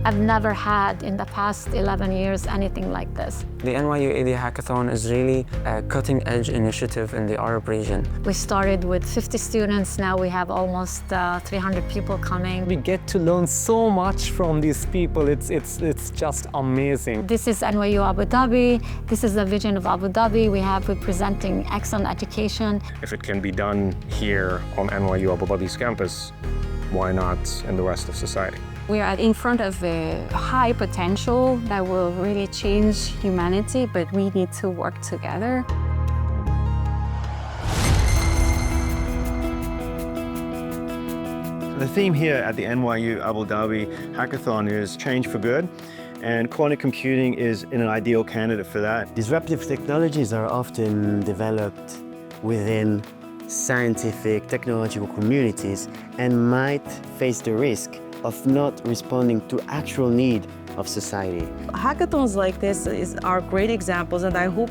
I've never had in the past 11 years anything like this. The NYUAD Hackathon is really a cutting-edge initiative in the Arab region. We started with 50 students, now we have almost 300 people coming. We get to learn so much from these people, it's just amazing. This is NYU Abu Dhabi, this is the vision of Abu Dhabi. We have representing excellent education. If it can be done here on NYU Abu Dhabi's campus, why not in the rest of society? We are in front of a high potential that will really change humanity, but we need to work together. The theme here at the NYU Abu Dhabi Hackathon is change for good, and quantum computing is an ideal candidate for that. Disruptive technologies are often developed within scientific, technological communities and might face the risk of not responding to actual need of society. Hackathons like this are great examples, and I hope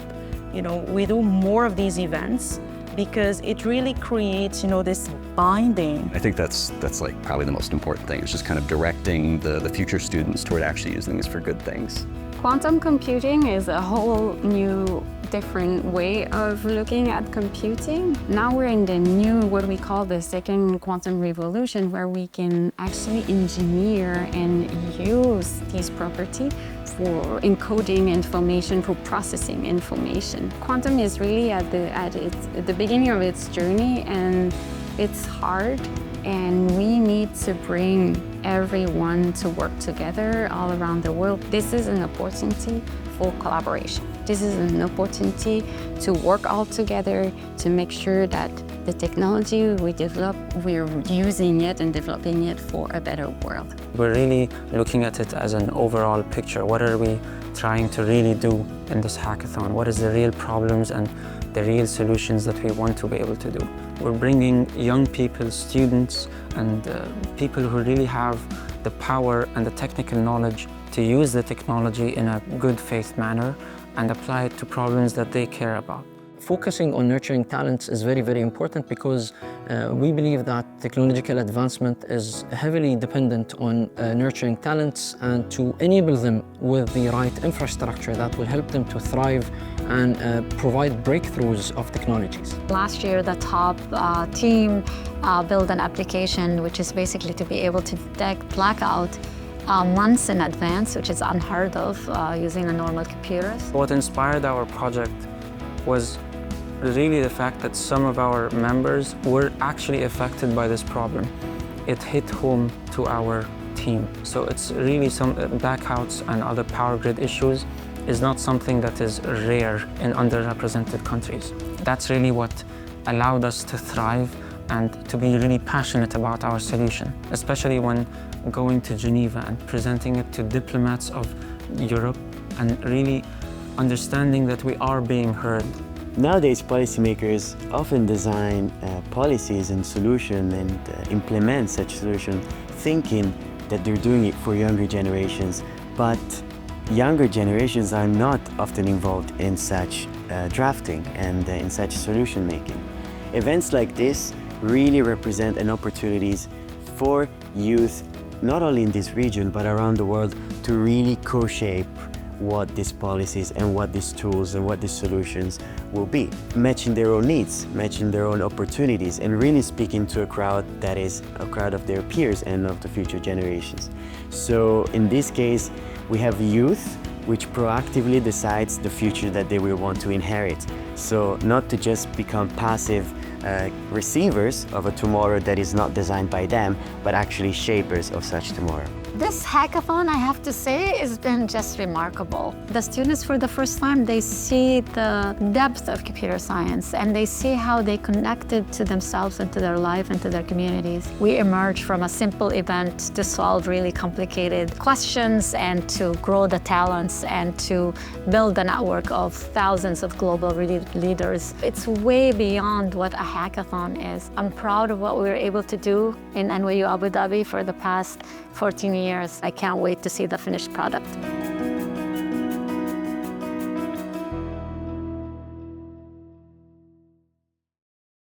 we do more of these events because it really creates this binding. I think that's like probably the most important thing. It's just kind of directing the future students toward actually using these for good things. Quantum computing is a whole new, different way of looking at computing. Now we're in the new, what we call the second quantum revolution, where we can actually engineer and use these properties for encoding information, for processing information. Quantum is really at the beginning of its journey, and it's hard, and we need to bring everyone to work together all around the world. This is an opportunity for collaboration. This is an opportunity to work all together to make sure that the technology we develop, we're using it and developing it for a better world. We're really looking at it as an overall picture. What are we trying to really do in this hackathon? What is the real problems and the real solutions that we want to be able to do? We're bringing young people, students, and people who really have the power and the technical knowledge to use the technology in a good faith manner and apply it to problems that they care about. Focusing on nurturing talents is very, very important because we believe that technological advancement is heavily dependent on nurturing talents and to enable them with the right infrastructure that will help them to thrive and provide breakthroughs of technologies. Last year, the top team built an application which is basically to be able to detect blackout months in advance, which is unheard of using a normal computer. What inspired our project was really the fact that some of our members were actually affected by this problem. It hit home to our team. So it's really some blackouts and other power grid issues is not something that is rare in underrepresented countries. That's really what allowed us to thrive and to be really passionate about our solution, especially when going to Geneva and presenting it to diplomats of Europe and really understanding that we are being heard. Nowadays, policymakers often design policies and solutions and implement such solutions thinking that they're doing it for younger generations, but younger generations are not often involved in such drafting and in such solution making. Events like this really represent an opportunities for youth, not only in this region, but around the world, to really co-shape what these policies and what these tools and what these solutions will be, matching their own needs, matching their own opportunities, and really speaking to a crowd that is a crowd of their peers and of the future generations. So in this case, we have youth which proactively decides the future that they will want to inherit. So not to just become passive receivers of a tomorrow that is not designed by them, but actually shapers of such tomorrow. This hackathon, I have to say, has been just remarkable. The students, for the first time, they see the depth of computer science and they see how they connected to themselves and to their life and to their communities. We emerged from a simple event to solve really complicated questions and to grow the talents and to build a network of thousands of global leaders. It's way beyond what a hackathon is. I'm proud of what we were able to do in NYU Abu Dhabi for the past 14 years. I can't wait to see the finished product.